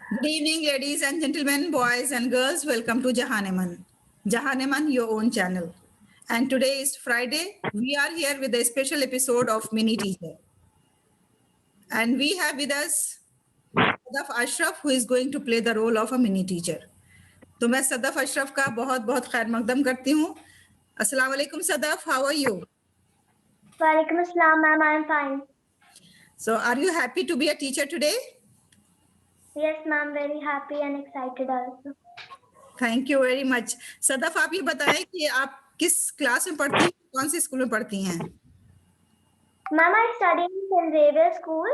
Good evening, ladies and gentlemen, boys and girls. Welcome to Jahaneman. Jahaneman, your own channel. And today is Friday. We are here with a special episode of Mini Teacher. And we have with us Sadaf Ashraf, who is going to play the role of a mini teacher. तो मैं सदफ अशरफ का बहुत बहुत खैर मकदम करती हूँ. अस्सलाम वालेकुम Sadaf, how are you? Walaikum assalam, ma'am. I'm fine. So are you happy to be a teacher today? Yes, ma'am. Very happy and excited also. Thank you very much. Sadaf, आप ये बताएं कि आप किस क्लास में पढ़ती हैं, कौन सी स्कूल में पढ़ती हैं? Ma'am, I study in St. Xavier School,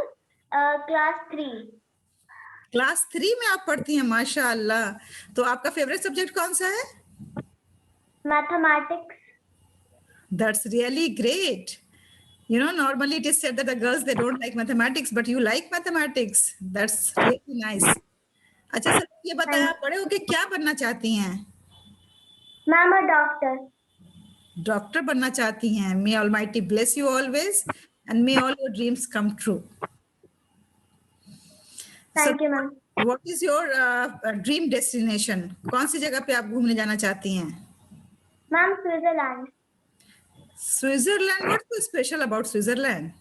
class 3. Class 3 में आप पढ़ती हैं, माशाअल्लाह. तो आपका फेवरेट सब्जेक्ट कौन सा है? Mathematics. That's really great. You know, normally it is said that the girls, they don't like mathematics, but you like mathematics. That's really nice. अच्छा सर, ये बताएं, आप बड़े होके क्या बनना चाहती हैं? Ma'am, a doctor. डॉक्टर बनना चाहती हैं. May Almighty bless you always and may all your dreams come true. Thank you, ma'am. What is your dream destination? कौन सी जगह पे आप घूमने जाना चाहती हैं? Ma'am, Switzerland. Switzerland. What's so special about Switzerland?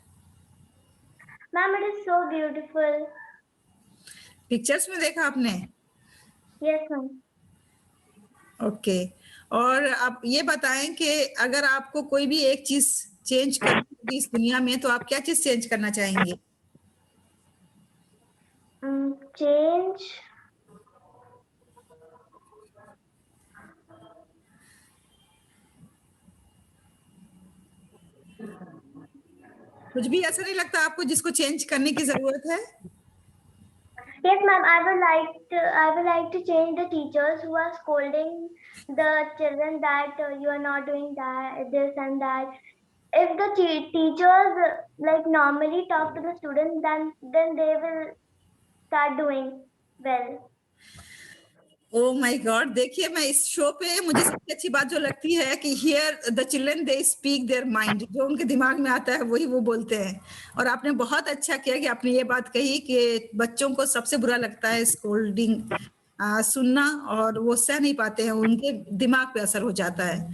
Ma'am, it is so beautiful. Pictures में देखा आपने? Yes, ma'am. ओके. और आप ये बताएं कि अगर आपको कोई भी एक चीज चेंज करनी होगी इस दुनिया में, तो आप क्या चीज चेंज करना चाहेंगे? Change. कुछ भी ऐसा नहीं लगता आपको जिसको चेंज करने की जरूरत है? Yes, ma'am. I would like to change the teachers who are scolding the children that you are not doing that, this and that. If the teachers like normally talk to the students, then they will start doing well. Oh my God! देखिए, मैं इस show पे मुझे सबसे अच्छी बात जो लगती है कि here the children they speak their mind. जो उनके दिमाग में आता है वही वो बोलते हैं. और आपने बहुत अच्छा किया कि आपने ये बात कही कि बच्चों को सबसे बुरा लगता है स्कोल्डिंग सुनना, और वो सह नहीं पाते हैं, उनके दिमाग पे असर हो जाता है.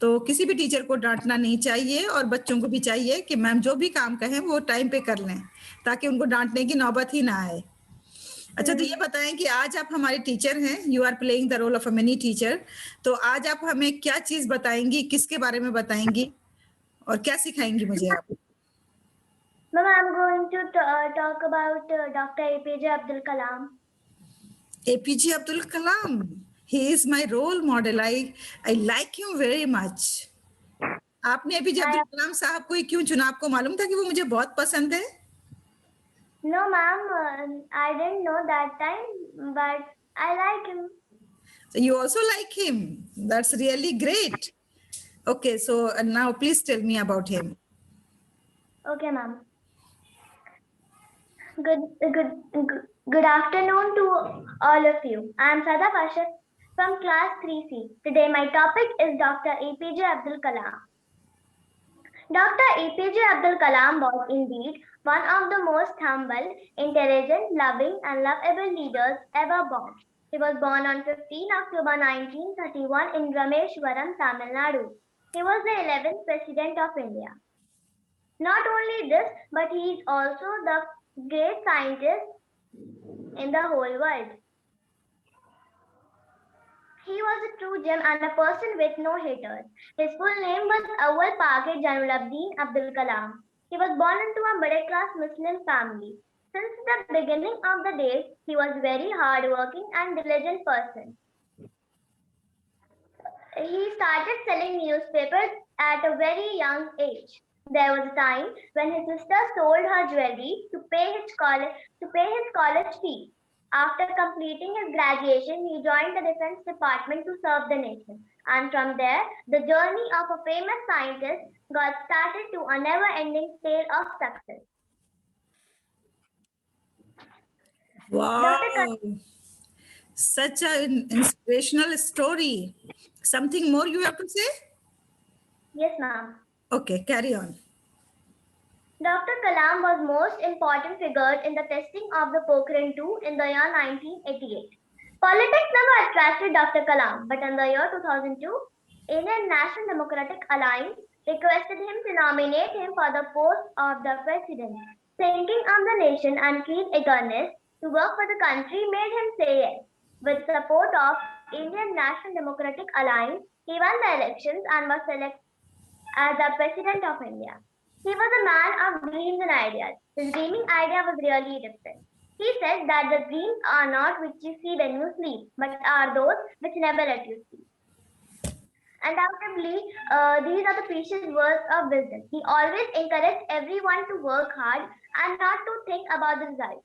तो किसी भी टीचर को डांटना नहीं चाहिए, और बच्चों को भी चाहिए कि मैम जो भी काम कहें वो टाइम पे कर लें, ताकि उनको डांटने की नौबत ही ना आए. अच्छा, तो ये बताएं कि आज आप हमारे टीचर हैं, you are playing the role of a mini teacher. तो आज आप हमें क्या चीज बताएंगी, किसके बारे में बताएंगी और क्या सिखाएंगी मुझे आप? Ma'am, I'm going to talk about Dr. APJ Abdul Kalam. APJ Abdul Kalam. He is my role model. I like him very much. आपने एपीजे अब्दुल कलाम साहब को क्यों चुना? आपको मालूम था कि वो मुझे बहुत पसंद है? No, ma'am, I didn't know that time, but I like him. So you also like him. That's really great. Okay, so now please tell me about him. Okay, ma'am. Good afternoon to all of you. I am Sadaf Ashraf from class 3C. Today my topic is Dr. APJ Abdul Kalam. Dr. APJ Abdul Kalam was indeed one of the most humble, intelligent, loving and lovable leaders ever born. He was born on 15 October 1931 in Rameshwaram, Tamil Nadu. He was the 11th President of India. Not only this, but he is also the great scientist in the whole world. He was a true gem and a person with no haters. His full name was Awal Pake Jainul-Abdin Abdul Kalam. He was born into a middle-class Muslim family. Since the beginning of the days, he was very hard-working and diligent person. He started selling newspapers at a very young age. There was a time when his sister sold her jewelry to pay his college fee. After completing his graduation, he joined the Defense Department to serve the nation. And from there, the journey of a famous scientist got started to a never-ending tale of success. Wow! Such an inspirational story. Something more you have to say? Yes, ma'am. Okay, carry on. Dr. Kalam was most important figure in the testing of the Pokhran 2 in the year 1988. Politics never attracted Dr. Kalam, but in the year 2002, Indian National Democratic Alliance requested him to nominate him for the post of the president. Thinking of the nation and keen eagerness to work for the country made him say yes. With support of Indian National Democratic Alliance, he won the elections and was selected as the President of India. He was a man of dreams and ideas. His dreaming idea was really different. He said that the dreams are not which you see when you sleep, but are those which never let you sleep. Undoubtedly, these are the precious words of wisdom. He always encouraged everyone to work hard and not to think about the result.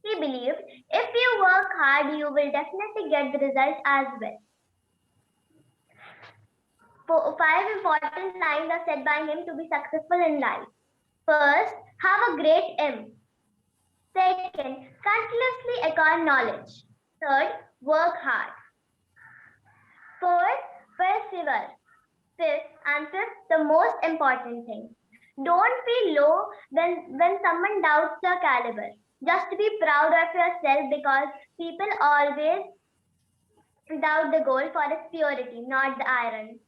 He believed if you work hard, you will definitely get the result as well. 5 important lines are said by him to be successful in life. First, have a great aim. Second, continuously acquire knowledge. Third, work hard. Fourth, persevere. Fifth, the most important thing. Don't feel low when someone doubts your caliber. Just be proud of yourself because people always doubt the gold for its purity, not the iron.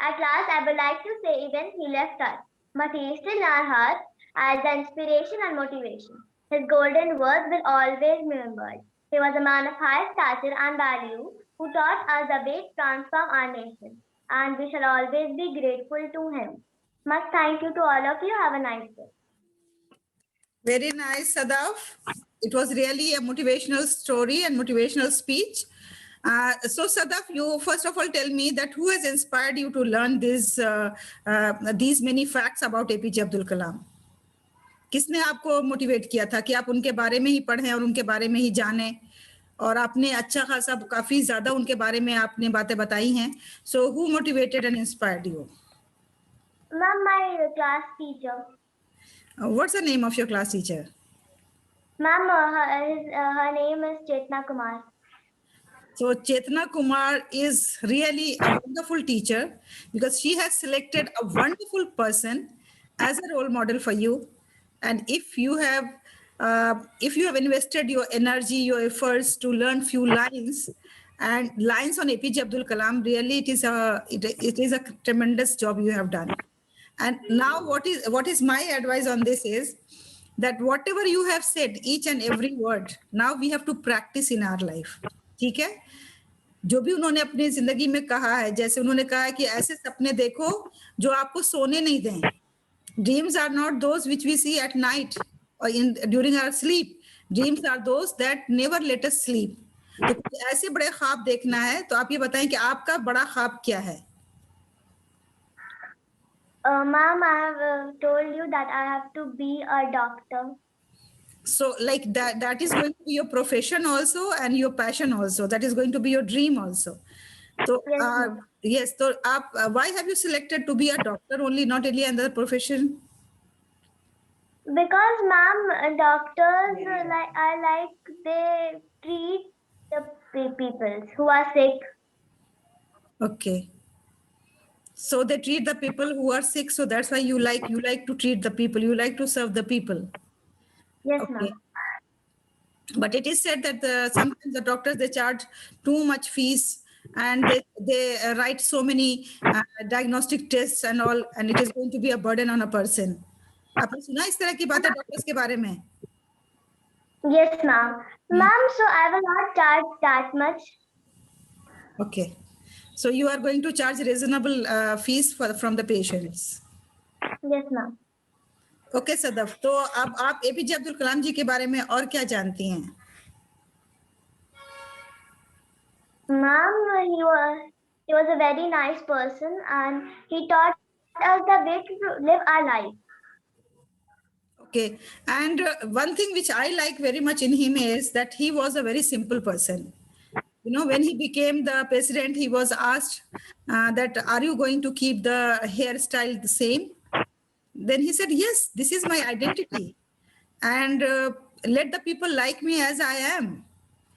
At last, I would like to say even he left us, but he is still in our hearts as the inspiration and motivation. His golden words will always be remembered. He was a man of high stature and value who taught us the way to transform our nation, and we shall always be grateful to him. Much thank you to all of you. Have a nice day. Very nice, Sadaf. It was really a motivational story and motivational speech. So Sadaf, you first of all tell me that who has inspired you to learn these many facts about APJ Abdul Kalam? किसने आपको motivate किया था कि आप उनके बारे में ही पढ़ें और उनके बारे में ही जानें और आपने अच्छा खासा काफी ज्यादा उनके बारे में आपने बातें बताई हैं. So who motivated and inspired you? Ma'am, my class teacher. What's the name of your class teacher? Ma'am, her name is Chetna Kumar. So Chetna Kumar is really a wonderful teacher because she has selected a wonderful person as a role model for you. And if you have invested your energy, your efforts to learn few lines and lines on APJ Abdul Kalam, really it is a tremendous job you have done. And now what is my advice on this is that whatever you have said, each and every word, now we have to practice in our life. ठीक है, जो भी उन्होंने अपनी जिंदगी में कहा है, जैसे उन्होंने कहा है कि ऐसे सपने देखो जो आपको सोने नहीं दें. Dreams are not those which we see at night or during our sleep. Dreams are those that never let us sleep. तो ऐसे बड़े ख्वाब देखना है, तो आप ये बताएं कि आपका बड़ा ख्वाब क्या है? Ma'am, I have told you that I have to be a doctor. So like that is going to be your profession also and your passion also. That is going to be your dream also. So yes, so why have you selected to be a doctor only, not any other profession? Because ma'am, doctors they treat the people who are sick. Okay. So they treat the people who are sick. So that's why you like to treat the people. You like to serve the people. Yes, okay. Ma'am. But it is said that sometimes the doctors, they charge too much fees and they write so many diagnostic tests and all, and it is going to be a burden on a person. आपने सुना इस तरह की बातें doctors के बारे में? Yes, ma'am. Ma'am, so I will not charge that much. Okay. So you are going to charge reasonable fees from the patients. Yes, ma'am. Okay, Sadaf. तो अब आप एपीजे अब्दुल कलाम जी के बारे में और क्या जानती हैं? Ma'am, he was a very nice person and he taught us the way to live our life. Okay, and one thing which I like very much in him is that he was a very simple person. You know, when he became the president, he was asked that, are you going to keep the hairstyle the same? Then he said, yes, this is my identity. And let the people like me as I am.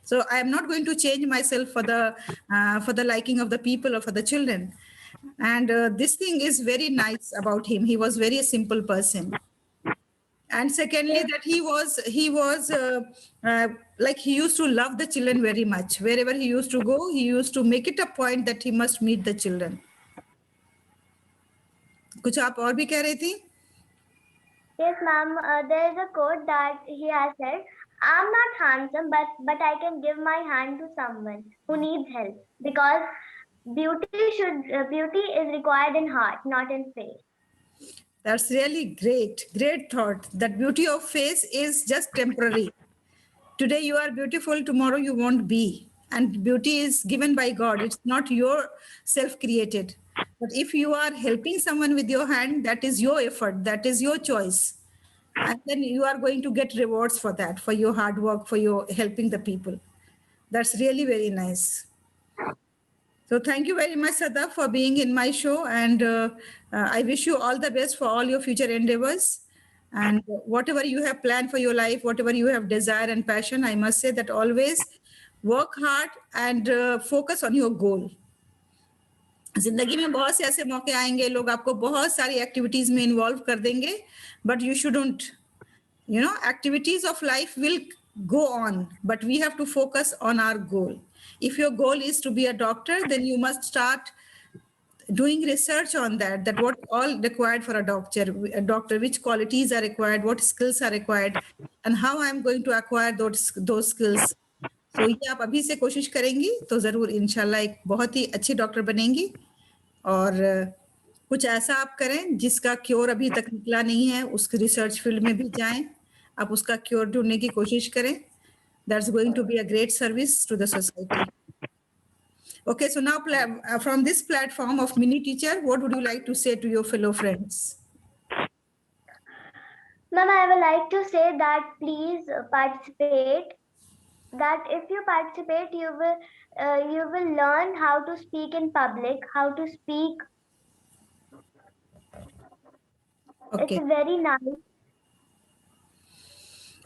So I am not going to change myself for the liking of the people or for the children. And this thing is very nice about him. He was very simple person. And secondly, that he was like he used to love the children very much. Wherever he used to go, he used to make it a point that he must meet the children. कुछ आप और भी कह रही थी? Yes, ma'am. There is a quote that he has said, "I'm not handsome, but I can give my hand to someone who needs help, because beauty is required in heart, not in face." That's really great thought. That beauty of face is just temporary. Today you are beautiful, tomorrow you won't be. And beauty is given by God. It's not your self-created. But if you are helping someone with your hand, that is your effort, that is your choice. And then you are going to get rewards for that, for your hard work, for your helping the people. That's really very nice. So thank you very much, Sada, for being in my show. And I wish you all the best for all your future endeavors. And whatever you have planned for your life, whatever you have desire and passion, I must say that always work hard and focus on your goal. जिंदगी में बहुत से ऐसे मौके आएंगे, लोग आपको बहुत सारी एक्टिविटीज में इन्वॉल्व कर देंगे, but you shouldn't, you know, activities of life will go on, but we have to focus on our goal. If your goal is to be a doctor, then you must start doing research on that what all required for a doctor, which qualities are required, what skills are required, and how I'm going to acquire those skills. So ये आप अभी से कोशिश करेंगी तो जरूर इंशाल्लाह एक बहुत ही अच्छी डॉक्टर बनेंगी। और कुछ ऐसा आप करें जिसका क्योर अभी तक निकला नहीं है, उस रिसर्च फील्ड में भी जाएं, आप उसका क्योर ढूंढने की कोशिश करें। That's going to be a great service to the society. Okay, so now from this platform of Mini Teacher, what would you like to say to your fellow friends? Ma'am, I would like to say that please participate. That if you participate, you will learn how to speak in public, how to speak. Okay. It's very nice.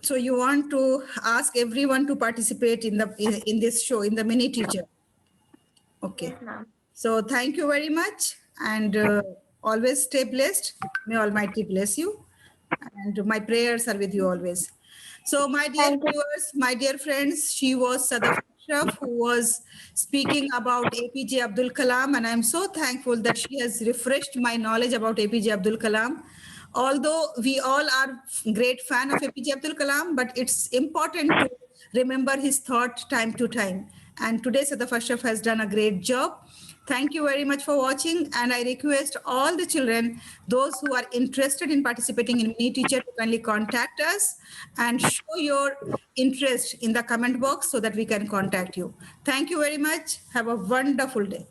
So you want to ask everyone to participate in this show, in the Mini Teacher. Okay. Yes, ma'am. So thank you very much, and always stay blessed. May Almighty bless you, and my prayers are with you always. So my dear viewers, my dear friends, she was Sadaf Ashraf, who was speaking about APJ Abdul Kalam, and I'm so thankful that she has refreshed my knowledge about APJ Abdul Kalam. Although we all are great fan of APJ Abdul Kalam, but it's important to remember his thought time to time. And today Sadaf Ashraf has done a great job. Thank you very much for watching, and I request all the children, those who are interested in participating in Mini Teacher, to kindly contact us and show your interest in the comment box so that we can contact you. Thank you very much. Have a wonderful day.